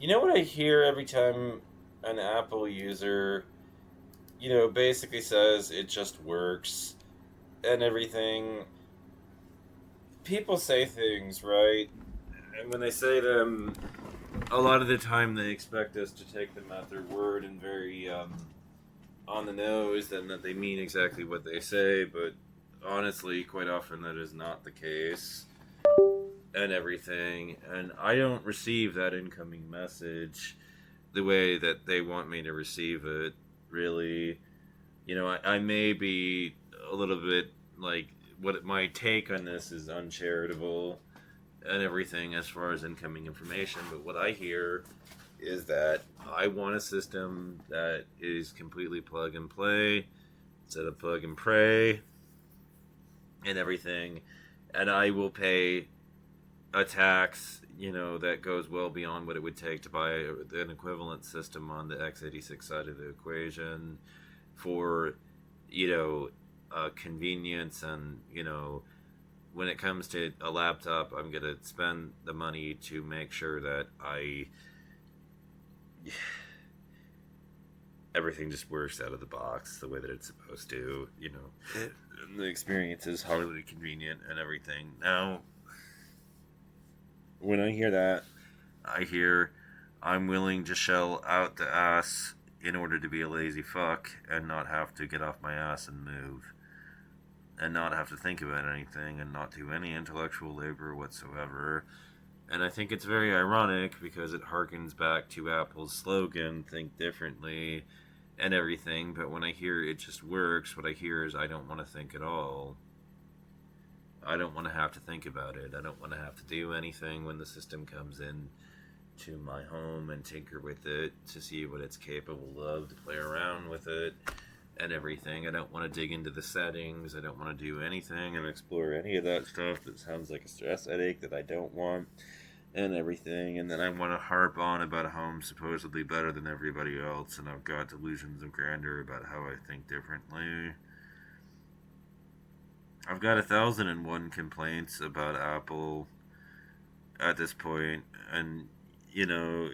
You know what I hear every time an Apple user, basically says it just works and everything? People say things, right? And when they say them, a lot of the time they expect us to take them at their word and very on the nose, and that they mean exactly what they say, but honestly, quite often that is not the case and everything. And I don't receive that incoming message the way that they want me to receive it, really. I may be a little bit like, what my take on this is uncharitable and everything as far as incoming information, but what I hear is that I want a system that is completely plug and play instead of plug and pray and everything, and I will pay a tax, that goes well beyond what it would take to buy an equivalent system on the x86 side of the equation for, convenience. And, when it comes to a laptop, I'm going to spend the money to make sure that everything just works out of the box the way that it's supposed to, And the experience is highly convenient and everything. Now, when I hear that, I hear I'm willing to shell out the ass in order to be a lazy fuck and not have to get off my ass and move and not have to think about anything and not do any intellectual labor whatsoever. And I think it's very ironic because it harkens back to Apple's slogan, think differently and everything. But when I hear it just works, what I hear is I don't want to think at all. I don't want to have to think about it. I don't want to have to do anything when the system comes in to my home and tinker with it to see what it's capable of, to play around with it and everything. I don't want to dig into the settings. I don't want to do anything and explore any of that stuff that sounds like a stress headache that I don't want and everything. And then I want to harp on about how I'm supposedly better than everybody else and I've got delusions of grandeur about how I think differently. I've got 1,001 complaints about Apple at this point, and you know,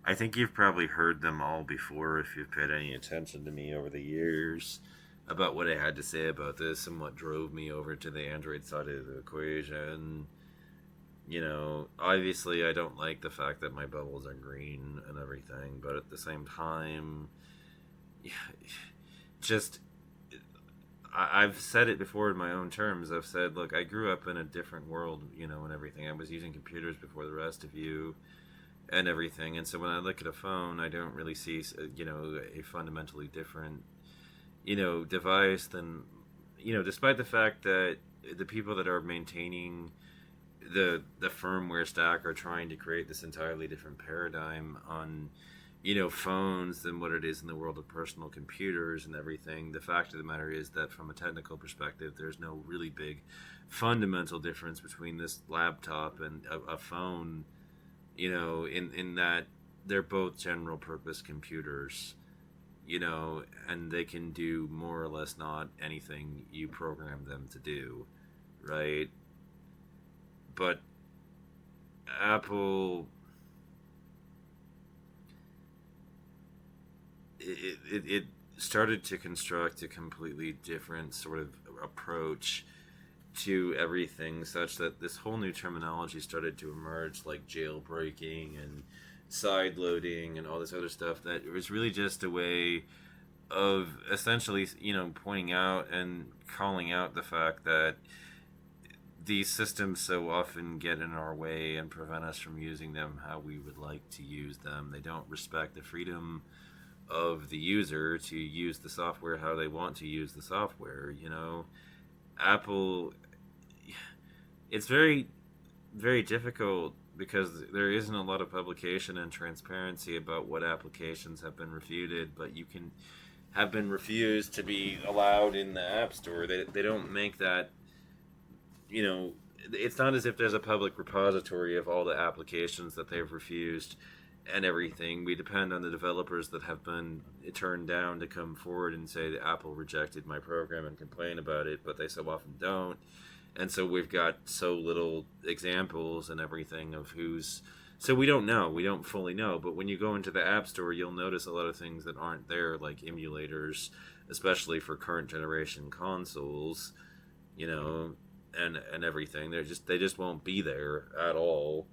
I think you've probably heard them all before if you've paid any attention to me over the years about what I had to say about this and what drove me over to the Android side of the equation. Obviously, I don't like the fact that my bubbles are green and everything, but at the same time, just I've said it before in my own terms. I've said, look, I grew up in a different world, and everything. I was using computers before the rest of you and everything. And so when I look at a phone, I don't really see, a fundamentally different, device than, despite the fact that the people that are maintaining the firmware stack are trying to create this entirely different paradigm on phones than what it is in the world of personal computers and everything. The fact of the matter is that from a technical perspective, there's no really big fundamental difference between this laptop and a phone, in that they're both general purpose computers, and they can do more or less not anything you program them to do, right? But Apple, it started to construct a completely different sort of approach to everything, such that this whole new terminology started to emerge, like jailbreaking and side loading and all this other stuff, that it was really just a way of essentially, pointing out and calling out the fact that these systems so often get in our way and prevent us from using them how we would like to use them. They don't respect the freedom of the user to use the software how they want to use the software. Apple, it's very, very difficult because there isn't a lot of publication and transparency about what applications have been refuted, but you can have been refused to be allowed in the App Store. They don't make that, it's not as if there's a public repository of all the applications that they've refused and everything. We depend on the developers that have been turned down to come forward and say that Apple rejected my program and complain about it, but they so often don't. And so we've got so little examples and everything of who's So we don't know. We don't fully know. But when you go into the App Store, you'll notice a lot of things that aren't there, like emulators, especially for current generation consoles. You know, and everything. They just won't be there at all,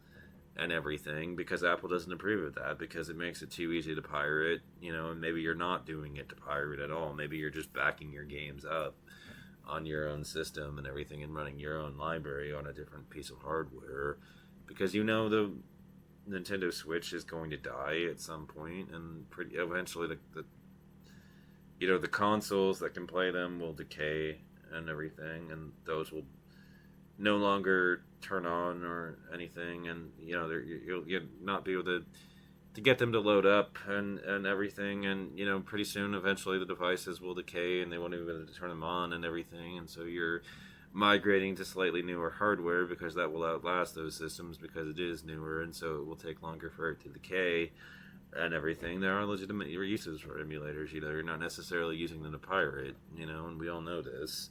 and everything, because Apple doesn't approve of that, because it makes it too easy to pirate. And maybe you're not doing it to pirate at all. Maybe you're just backing your games up on your own system and everything, and running your own library on a different piece of hardware, because the Nintendo Switch is going to die at some point, and pretty eventually the consoles that can play them will decay and everything, and those will no longer turn on or anything, and you'll not be able to get them to load up and everything, and pretty soon eventually the devices will decay and they won't even be able to turn them on and everything, and so you're migrating to slightly newer hardware, because that will outlast those systems, because it is newer, and so it will take longer for it to decay and everything. There are legitimate uses for emulators. You're not necessarily using them to pirate, and we all know this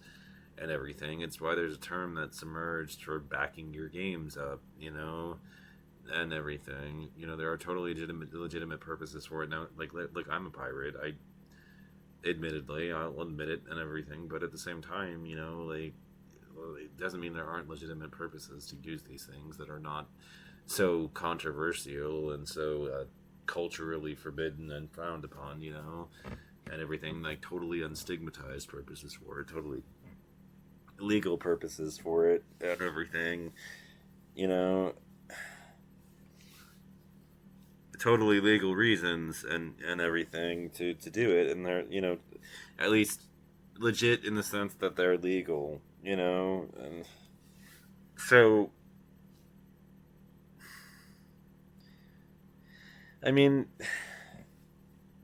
and everything. It's why there's a term that's emerged for backing your games up, and everything. There are totally legitimate purposes for it. Now, like I'm a pirate. I'll admit it and everything. But at the same time, it doesn't mean there aren't legitimate purposes to use these things that are not so controversial and so culturally forbidden and frowned upon, and everything, like totally unstigmatized purposes for it, totally legal purposes for it, and everything, you know, totally legal reasons and everything to do it, and they're at least legit in the sense that they're legal, and so I mean,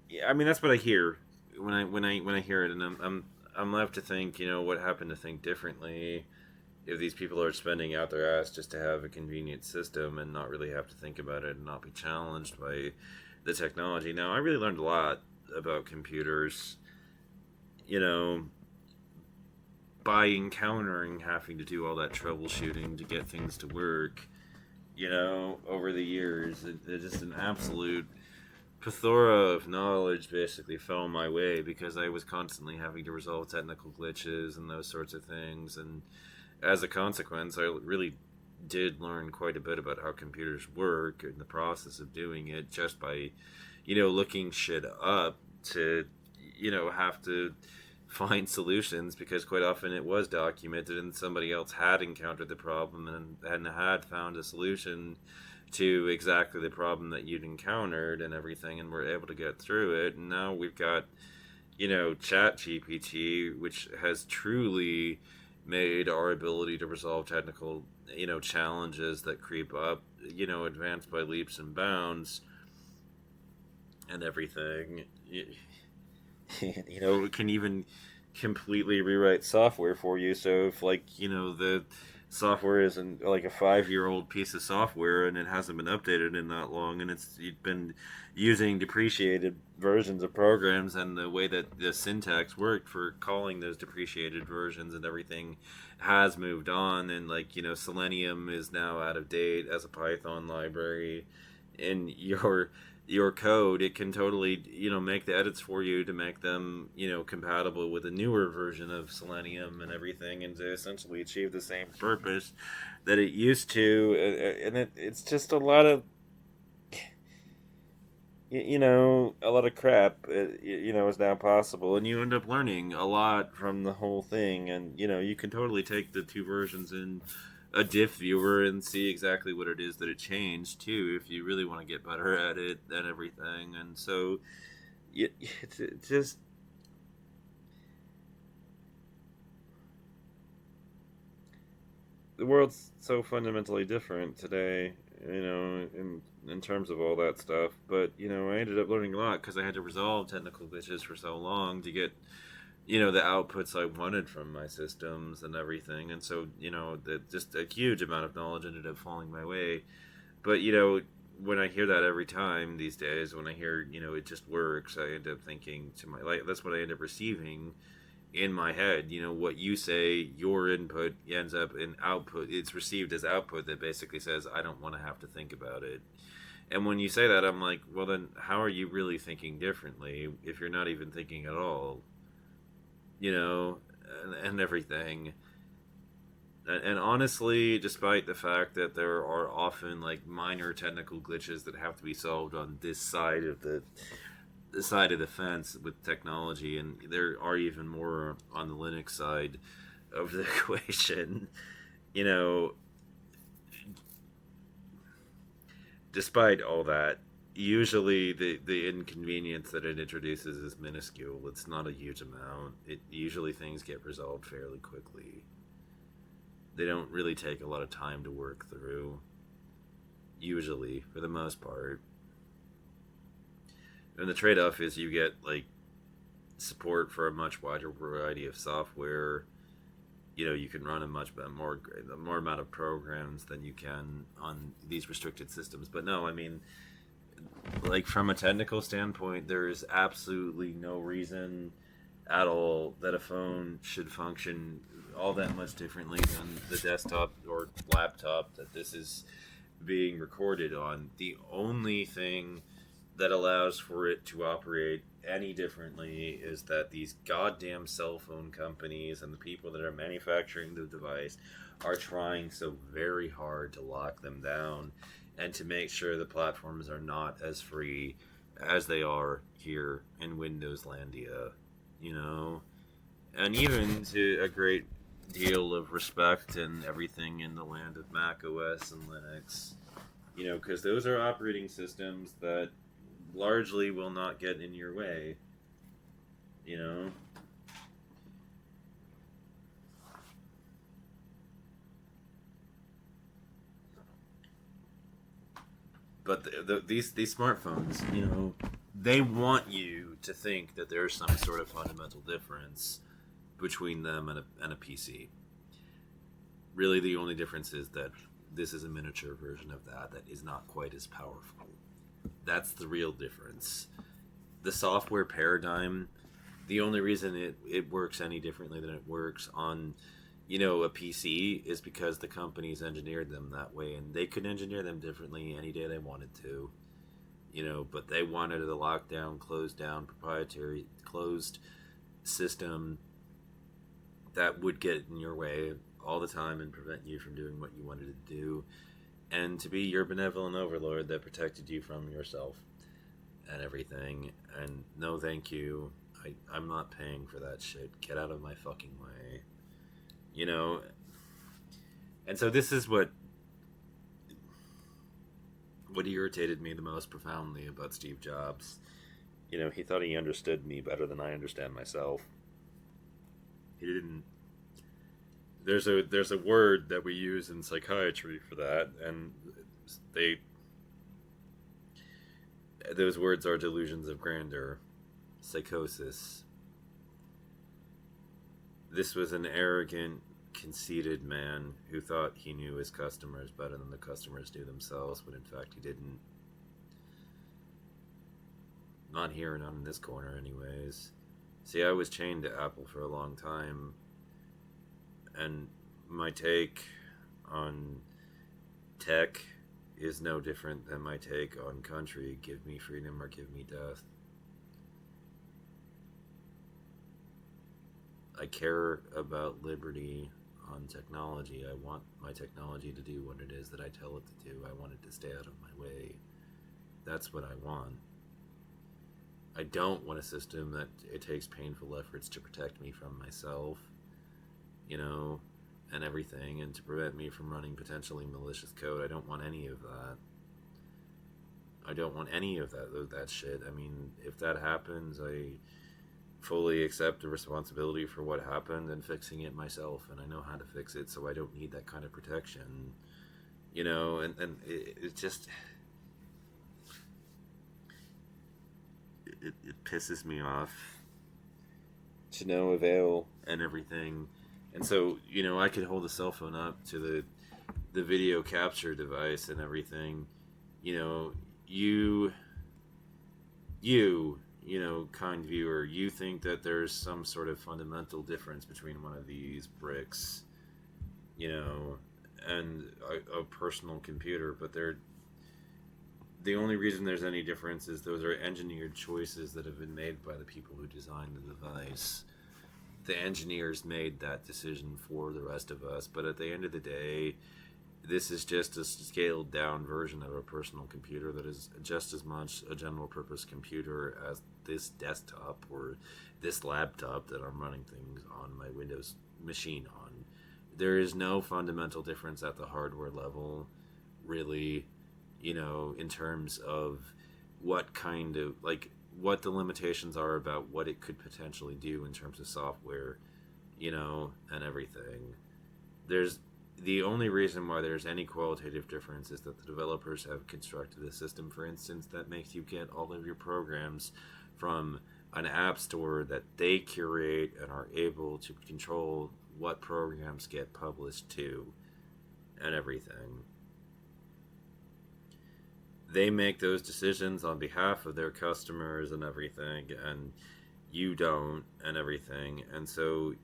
yeah, I mean that's what I hear when I hear it, and I'm left to think, what happened to think differently if these people are spending out their ass just to have a convenient system and not really have to think about it and not be challenged by the technology. Now, I really learned a lot about computers, you know, by encountering having to do all that troubleshooting to get things to work, over the years. It's just an absolute plethora of knowledge basically fell my way, because I was constantly having to resolve technical glitches and those sorts of things. And as a consequence, I really did learn quite a bit about how computers work in the process of doing it, just by, looking shit up to, have to find solutions, because quite often it was documented and somebody else had encountered the problem and had found a solution to exactly the problem that you'd encountered and everything, and we're able to get through it. And now we've got, Chat GPT, which has truly made our ability to resolve technical, challenges that creep up, advanced by leaps and bounds and everything. It can even completely rewrite software for you. So if, the software isn't like a 5-year old piece of software and it hasn't been updated in that long, and you've been using depreciated versions of programs, and the way that the syntax worked for calling those depreciated versions and everything has moved on, and Selenium is now out of date as a Python library in your code, it can totally make the edits for you to make them compatible with a newer version of Selenium and everything, and to essentially achieve the same purpose that it used to. And it's just a lot of a lot of crap is now possible, and you end up learning a lot from the whole thing. And you can totally take the two versions in a diff viewer and see exactly what it is that it changed too, if you really want to get better at it and everything. And so it's just the world's so fundamentally different today, in terms of all that stuff. But I ended up learning a lot, because I had to resolve technical glitches for so long to get the outputs I wanted from my systems and everything. And so just a huge amount of knowledge ended up falling my way. But when I hear that every time these days, when I hear it just works, I end up thinking to that's what I end up receiving in my head. What you say, your input ends up in output. It's received as output that basically says, I don't want to have to think about it. And when you say that, I'm like, well, then how are you really thinking differently if you're not even thinking at all? You know, and everything. And honestly, despite the fact that there are often like minor technical glitches that have to be solved on this side of the side of the fence with technology, and there are even more on the Linux side of the equation, you know, despite all that, usually the inconvenience that it introduces is minuscule. It's not a huge amount. It usually things get resolved fairly quickly. They don't really take a lot of time to work through. Usually, for the most part. And the trade-off is you get like support for a much wider variety of software. You know, you can run a much more amount of programs than you can on these restricted systems. But no, I mean, like from a technical standpoint, there is absolutely no reason at all that a phone should function all that much differently than the desktop or laptop that this is being recorded on. The only thing that allows for it to operate any differently is that these goddamn cell phone companies and the people that are manufacturing the device are trying so very hard to lock them down and to make sure the platforms are not as free as they are here in Windows Landia, you know? And even to a great deal of respect and everything in the land of Mac OS and Linux, you know, because those are operating systems that largely will not get in your way, you know. But these smartphones, you know, they want you to think that there's some sort of fundamental difference between them and a PC. Really, the only difference is that this is a miniature version of that is not quite as powerful. That's the real difference. The software paradigm, the only reason it works any differently than it works on, you know, a PC is because the companies engineered them that way, and they could engineer them differently any day they wanted to, you know, but they wanted a lockdown, closed down, proprietary, closed system that would get in your way all the time and prevent you from doing what you wanted to do, and to be your benevolent overlord that protected you from yourself and everything. And no, thank you. I'm not paying for that shit. Get out of my fucking way. You know? And so this is what irritated me the most profoundly about Steve Jobs. You know, he thought he understood me better than I understand myself. He didn't. There's a word that we use in psychiatry for that, and those words are delusions of grandeur, psychosis. This was an arrogant, conceited man who thought he knew his customers better than the customers knew themselves, when in fact he didn't. Not here, not in this corner, anyways. See, I was chained to Apple for a long time, and my take on tech is no different than my take on country. Give me freedom or give me death. I care about liberty on technology. I want my technology to do what it is that I tell it to do. I want it to stay out of my way. That's what I want. I don't want a system that it takes painful efforts to protect me from myself, you know, and everything, and to prevent me from running potentially malicious code. I don't want any of that. I don't want any of that shit. I mean, if that happens, I fully accept the responsibility for what happened and fixing it myself, and I know how to fix it, so I don't need that kind of protection, you know. And it just it pisses me off to no avail and everything. And so, you know, I could hold a cell phone up to the video capture device and everything. You know, you know, kind viewer, you think that there's some sort of fundamental difference between one of these bricks, you know, and a personal computer, but the only reason there's any difference is those are engineered choices that have been made by the people who designed the device. The engineers made that decision for the rest of us, but at the end of the day, this is just a scaled down version of a personal computer that is just as much a general purpose computer as this desktop or this laptop that I'm running things on my Windows machine on. There is no fundamental difference at the hardware level, really, in terms of what kind of, like, what the limitations are about what it could potentially do in terms of software, and everything. There's the only reason why there's any qualitative difference is that the developers have constructed a system, for instance, that makes you get all of your programs from an app store that they curate and are able to control what programs get published to and everything. They make those decisions on behalf of their customers and everything, and you don't, and everything. And so,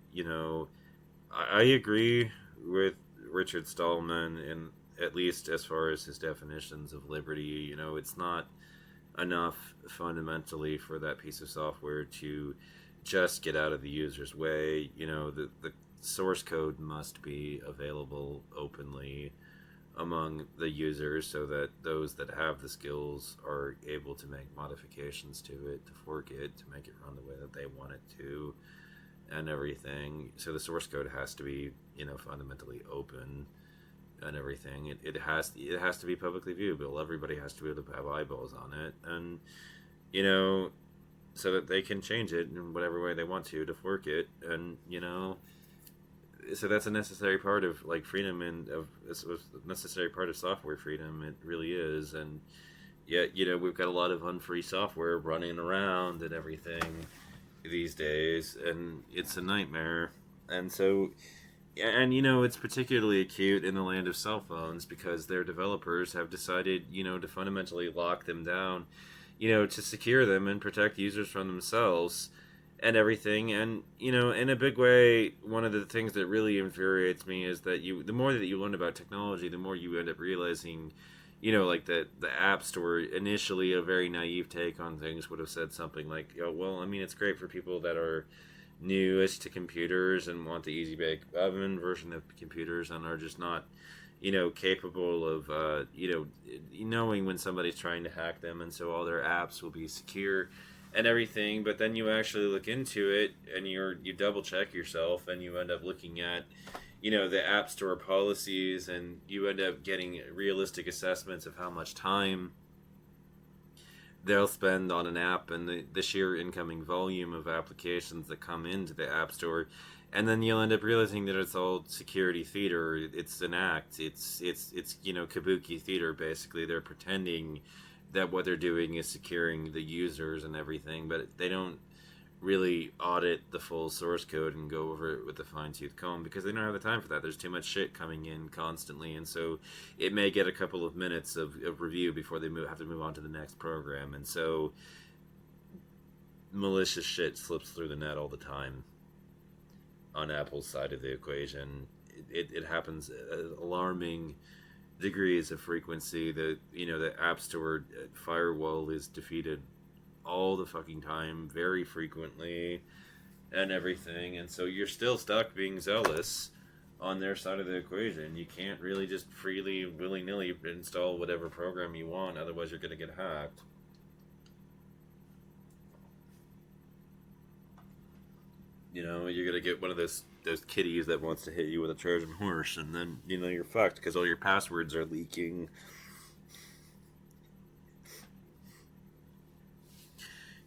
I agree with Richard Stallman, in at least as far as his definitions of liberty. It's not enough fundamentally for that piece of software to just get out of the user's way. The source code must be available openly among the users so that those that have the skills are able to make modifications to it, to fork it, to make it run the way that they want it to, and everything. So the source code has to be, fundamentally open and everything. It has to be publicly viewable. Everybody has to be able to have eyeballs on it, and so that they can change it in whatever way they want to fork it, and so that's a necessary part of freedom, and it's a necessary part of software freedom. It really is. And yet we've got a lot of unfree software running around and everything these days, and it's a nightmare. And so, and it's particularly acute in the land of cell phones because their developers have decided to fundamentally lock them down, to secure them and protect users from themselves and everything. And in a big way, one of the things that really infuriates me is that the more that you learn about technology, the more you end up realizing the App Store, initially a very naive take on things, would have said something like, well, I mean, it's great for people that are newish to computers and want the easy bake oven version of computers and are just not capable of knowing when somebody's trying to hack them, and so all their apps will be secure and everything. But then you actually look into it and you double check yourself, and you end up looking at the App Store policies, and you end up getting realistic assessments of how much time they'll spend on an app and the sheer incoming volume of applications that come into the App Store. And then you'll end up realizing that it's all security theater. It's an act. It's kabuki theater, basically. They're pretending that what they're doing is securing the users and everything, but they don't really audit the full source code and go over it with a fine-tooth comb because they don't have the time for that. There's too much shit coming in constantly, and so it may get a couple of minutes of review before they have to move on to the next program. And so malicious shit slips through the net all the time on Apple's side of the equation. It happens at alarming degrees of frequency. The App Store firewall is defeated all the fucking time, very frequently, and everything. And so you're still stuck being zealous on their side of the equation. You can't really just freely, willy-nilly install whatever program you want, otherwise you're going to get hacked. You're going to get one of those kitties that wants to hit you with a Trojan horse, and then, you're fucked because all your passwords are leaking.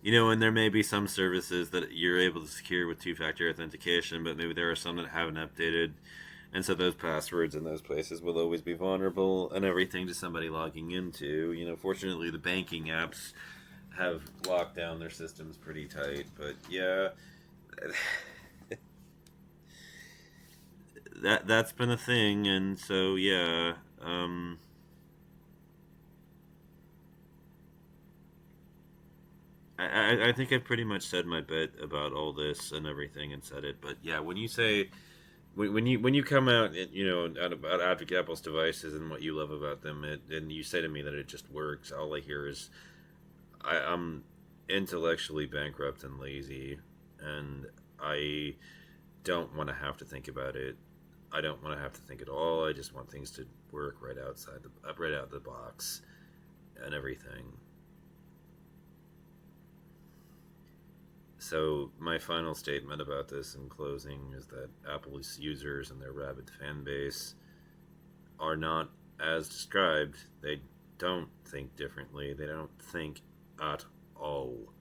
And there may be some services that you're able to secure with two-factor authentication, but maybe there are some that haven't updated, and so those passwords in those places will always be vulnerable and everything to somebody logging into. Fortunately, the banking apps have locked down their systems pretty tight, but yeah, that's been a thing. And so yeah, I think I've pretty much said my bit about all this and everything and said it. But yeah, when you say when you come out, about Apple's devices and what you love about them, and you say to me that it just works, all I hear is I'm intellectually bankrupt and lazy, and I don't want to have to think about it. I don't want to have to think at all. I just want things to work right out the box, and everything. So my final statement about this in closing is that Apple's users and their rabid fan base are not as described. They don't think differently. They don't think at all.